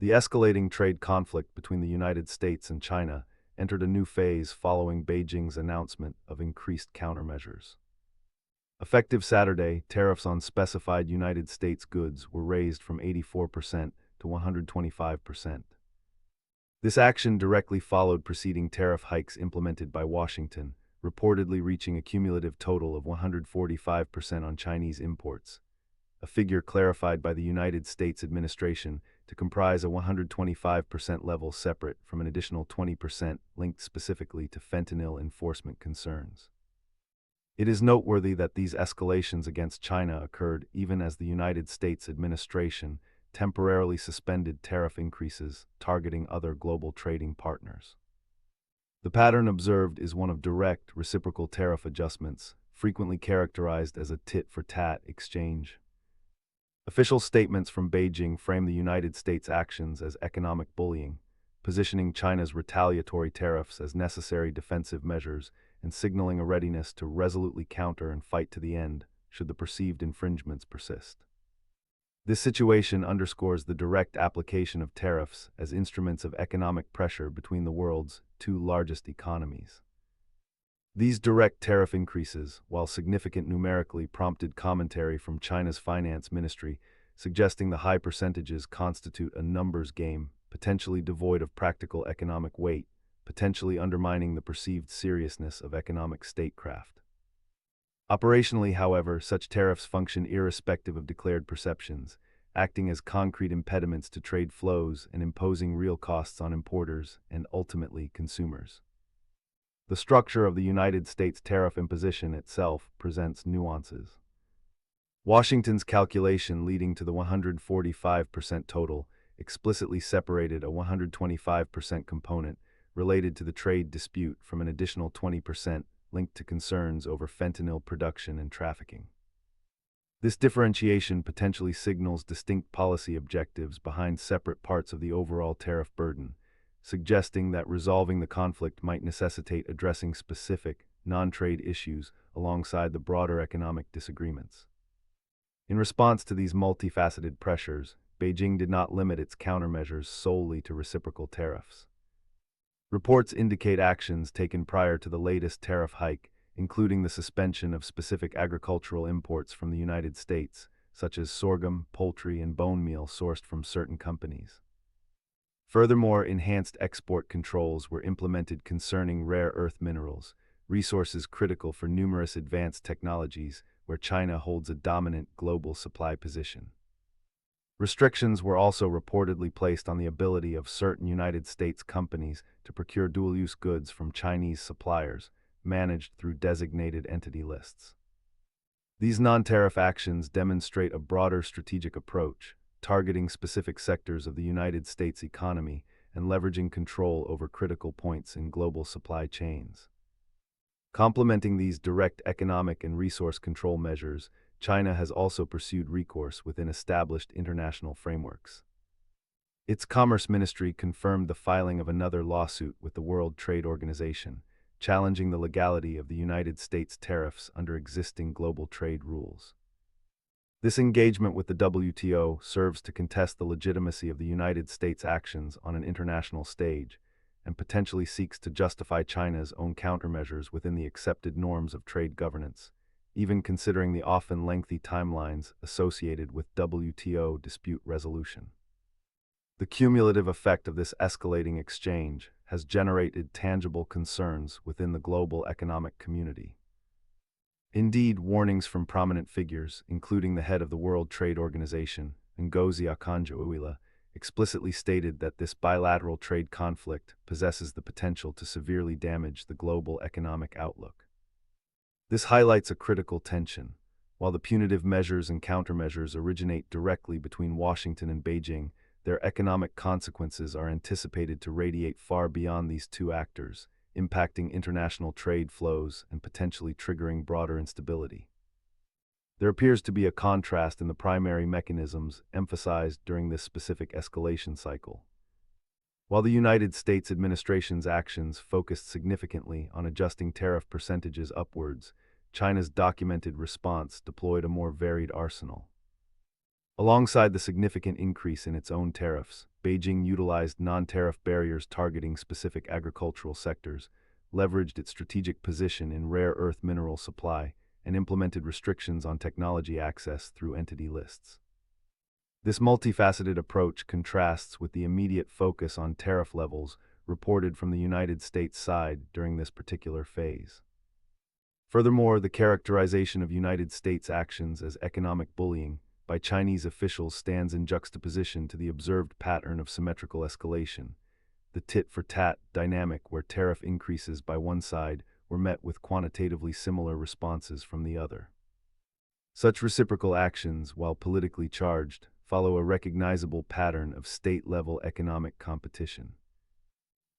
The escalating trade conflict between the United States and China entered a new phase following Beijing's announcement of increased countermeasures. Effective Saturday, tariffs on specified United States goods were raised from 84% to 125%. This action directly followed preceding tariff hikes implemented by Washington, reportedly reaching a cumulative total of 145% on Chinese imports, a figure clarified by the United States administration to comprise a 125% level separate from an additional 20% linked specifically to fentanyl enforcement concerns. It is noteworthy that these escalations against China occurred even as the United States administration temporarily suspended tariff increases targeting other global trading partners. The pattern observed is one of direct, reciprocal tariff adjustments, frequently characterized as a tit-for-tat exchange. Official statements from Beijing frame the United States' actions as economic bullying, positioning China's retaliatory tariffs as necessary defensive measures and signaling a readiness to resolutely counter and fight to the end should the perceived infringements persist. This situation underscores the direct application of tariffs as instruments of economic pressure between the world's two largest economies. These direct tariff increases, while significant numerically, prompted commentary from China's finance ministry, suggesting the high percentages constitute a numbers game, potentially devoid of practical economic weight, potentially undermining the perceived seriousness of economic statecraft. Operationally, however, such tariffs function irrespective of declared perceptions, acting as concrete impediments to trade flows and imposing real costs on importers and ultimately consumers. The structure of the United States tariff imposition itself presents nuances. Washington's calculation leading to the 145% total explicitly separated a 125% component related to the trade dispute from an additional 20% linked to concerns over fentanyl production and trafficking. This differentiation potentially signals distinct policy objectives behind separate parts of the overall tariff burden, suggesting that resolving the conflict might necessitate addressing specific, non-trade issues alongside the broader economic disagreements. In response to these multifaceted pressures, Beijing did not limit its countermeasures solely to reciprocal tariffs. Reports indicate actions taken prior to the latest tariff hike, including the suspension of specific agricultural imports from the United States, such as sorghum, poultry, and bone meal sourced from certain companies. Furthermore, enhanced export controls were implemented concerning rare earth minerals, resources critical for numerous advanced technologies where China holds a dominant global supply position. Restrictions were also reportedly placed on the ability of certain United States companies to procure dual-use goods from Chinese suppliers, managed through designated entity lists. These non-tariff actions demonstrate a broader strategic approach, targeting specific sectors of the United States economy and leveraging control over critical points in global supply chains. Complementing these direct economic and resource control measures, China has also pursued recourse within established international frameworks. Its Commerce Ministry confirmed the filing of another lawsuit with the World Trade Organization, challenging the legality of the United States tariffs under existing global trade rules. This engagement with the WTO serves to contest the legitimacy of the United States' actions on an international stage and potentially seeks to justify China's own countermeasures within the accepted norms of trade governance, even considering the often lengthy timelines associated with WTO dispute resolution. The cumulative effect of this escalating exchange has generated tangible concerns within the global economic community. Indeed, warnings from prominent figures, including the head of the World Trade Organization, Ngozi Okonjo-Iweala, explicitly stated that this bilateral trade conflict possesses the potential to severely damage the global economic outlook. This highlights a critical tension. While the punitive measures and countermeasures originate directly between Washington and Beijing, their economic consequences are anticipated to radiate far beyond these two actors, impacting international trade flows and potentially triggering broader instability. There appears to be a contrast in the primary mechanisms emphasized during this specific escalation cycle. While the United States administration's actions focused significantly on adjusting tariff percentages upwards, China's documented response deployed a more varied arsenal. Alongside the significant increase in its own tariffs, Beijing utilized non-tariff barriers targeting specific agricultural sectors, leveraged its strategic position in rare earth mineral supply, and implemented restrictions on technology access through entity lists. This multifaceted approach contrasts with the immediate focus on tariff levels reported from the United States side during this particular phase. Furthermore, the characterization of United States actions as economic bullying by Chinese officials stands in juxtaposition to the observed pattern of symmetrical escalation, the tit-for-tat dynamic where tariff increases by one side were met with quantitatively similar responses from the other. Such reciprocal actions, while politically charged, follow a recognizable pattern of state-level economic competition.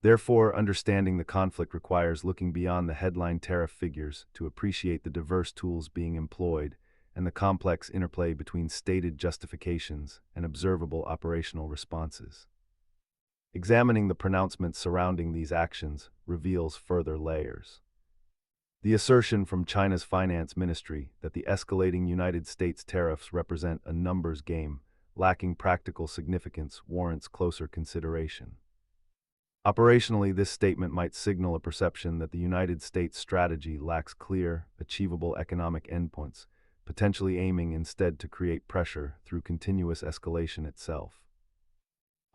Therefore, understanding the conflict requires looking beyond the headline tariff figures to appreciate the diverse tools being employed and the complex interplay between stated justifications and observable operational responses. Examining the pronouncements surrounding these actions reveals further layers. The assertion from China's finance ministry that the escalating United States tariffs represent a numbers game, lacking practical significance, warrants closer consideration. Operationally, this statement might signal a perception that the United States strategy lacks clear, achievable economic endpoints, potentially aiming instead to create pressure through continuous escalation itself.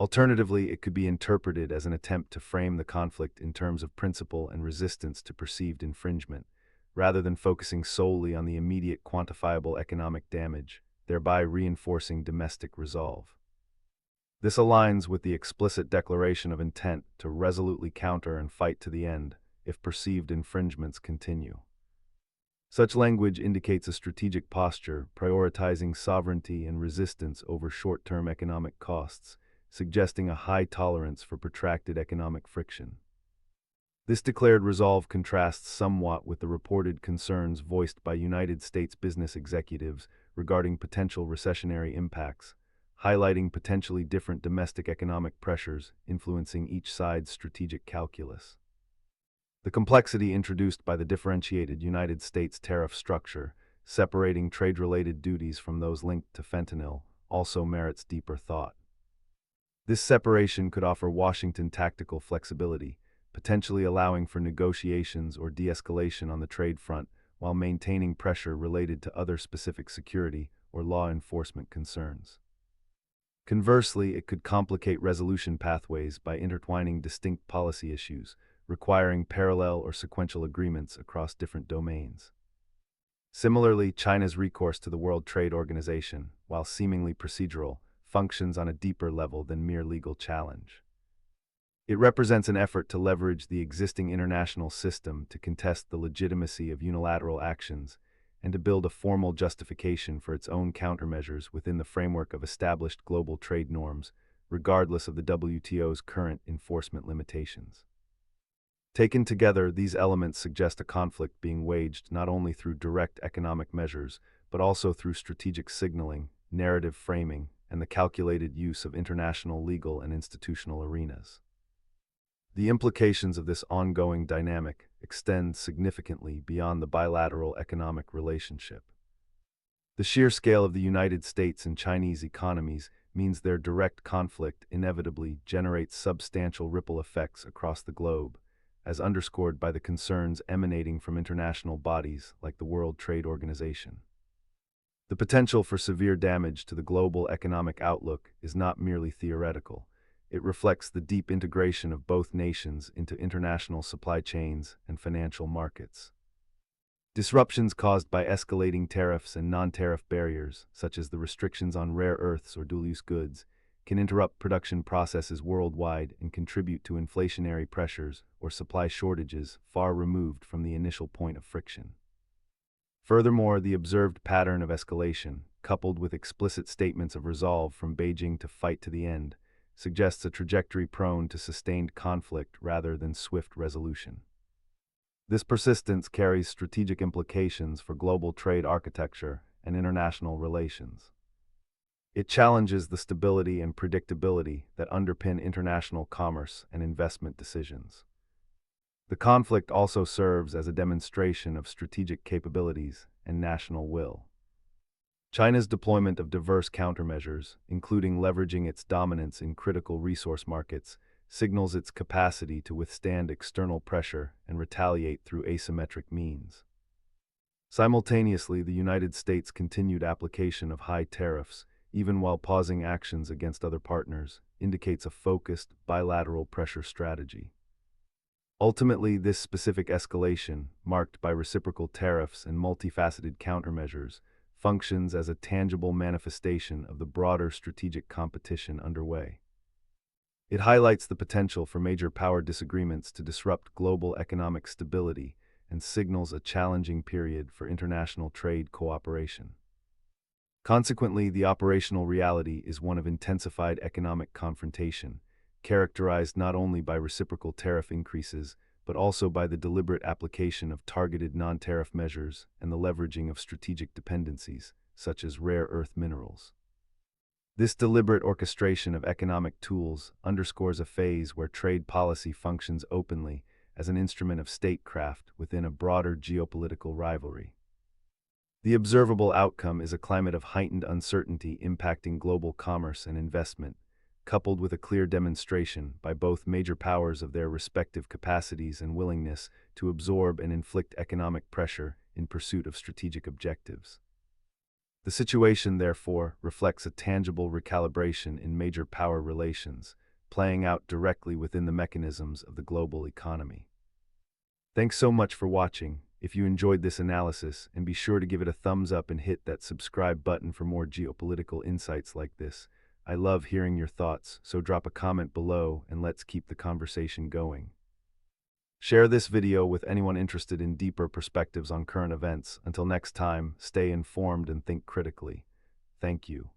Alternatively, it could be interpreted as an attempt to frame the conflict in terms of principle and resistance to perceived infringement, rather than focusing solely on the immediate quantifiable economic damage, thereby reinforcing domestic resolve. This aligns with the explicit declaration of intent to resolutely counter and fight to the end if perceived infringements continue. Such language indicates a strategic posture prioritizing sovereignty and resistance over short-term economic costs, suggesting a high tolerance for protracted economic friction. This declared resolve contrasts somewhat with the reported concerns voiced by United States business executives regarding potential recessionary impacts, highlighting potentially different domestic economic pressures influencing each side's strategic calculus. The complexity introduced by the differentiated United States tariff structure, separating trade-related duties from those linked to fentanyl, also merits deeper thought. This separation could offer Washington tactical flexibility, potentially allowing for negotiations or de-escalation on the trade front while maintaining pressure related to other specific security or law enforcement concerns. Conversely, it could complicate resolution pathways by intertwining distinct policy issues, requiring parallel or sequential agreements across different domains. Similarly, China's recourse to the World Trade Organization, while seemingly procedural, functions on a deeper level than mere legal challenge. It represents an effort to leverage the existing international system to contest the legitimacy of unilateral actions and to build a formal justification for its own countermeasures within the framework of established global trade norms, regardless of the WTO's current enforcement limitations. Taken together, these elements suggest a conflict being waged not only through direct economic measures, but also through strategic signaling, narrative framing, and the calculated use of international legal and institutional arenas. The implications of this ongoing dynamic extend significantly beyond the bilateral economic relationship. The sheer scale of the United States and Chinese economies means their direct conflict inevitably generates substantial ripple effects across the globe, as underscored by the concerns emanating from international bodies like the World Trade Organization. The potential for severe damage to the global economic outlook is not merely theoretical. It reflects the deep integration of both nations into international supply chains and financial markets. Disruptions caused by escalating tariffs and non-tariff barriers, such as the restrictions on rare earths or dual-use goods, can interrupt production processes worldwide and contribute to inflationary pressures or supply shortages far removed from the initial point of friction. Furthermore, the observed pattern of escalation, coupled with explicit statements of resolve from Beijing to fight to the end, suggests a trajectory prone to sustained conflict rather than swift resolution. This persistence carries strategic implications for global trade architecture and international relations. It challenges the stability and predictability that underpin international commerce and investment decisions. The conflict also serves as a demonstration of strategic capabilities and national will. China's deployment of diverse countermeasures, including leveraging its dominance in critical resource markets, signals its capacity to withstand external pressure and retaliate through asymmetric means. Simultaneously, the United States' continued application of high tariffs, even while pausing actions against other partners, indicates a focused, bilateral pressure strategy. Ultimately, this specific escalation, marked by reciprocal tariffs and multifaceted countermeasures, functions as a tangible manifestation of the broader strategic competition underway. It highlights the potential for major power disagreements to disrupt global economic stability and signals a challenging period for international trade cooperation. Consequently, the operational reality is one of intensified economic confrontation, characterized not only by reciprocal tariff increases, but also by the deliberate application of targeted non-tariff measures and the leveraging of strategic dependencies, such as rare earth minerals. This deliberate orchestration of economic tools underscores a phase where trade policy functions openly as an instrument of statecraft within a broader geopolitical rivalry. The observable outcome is a climate of heightened uncertainty impacting global commerce and investment, coupled with a clear demonstration by both major powers of their respective capacities and willingness to absorb and inflict economic pressure in pursuit of strategic objectives. The situation, therefore, reflects a tangible recalibration in major power relations, playing out directly within the mechanisms of the global economy. Thanks so much for watching. If you enjoyed this analysis, and be sure to give it a thumbs up and hit that subscribe button for more geopolitical insights like this. I love hearing your thoughts, so drop a comment below and let's keep the conversation going. Share this video with anyone interested in deeper perspectives on current events. Until next time, stay informed and think critically. Thank you.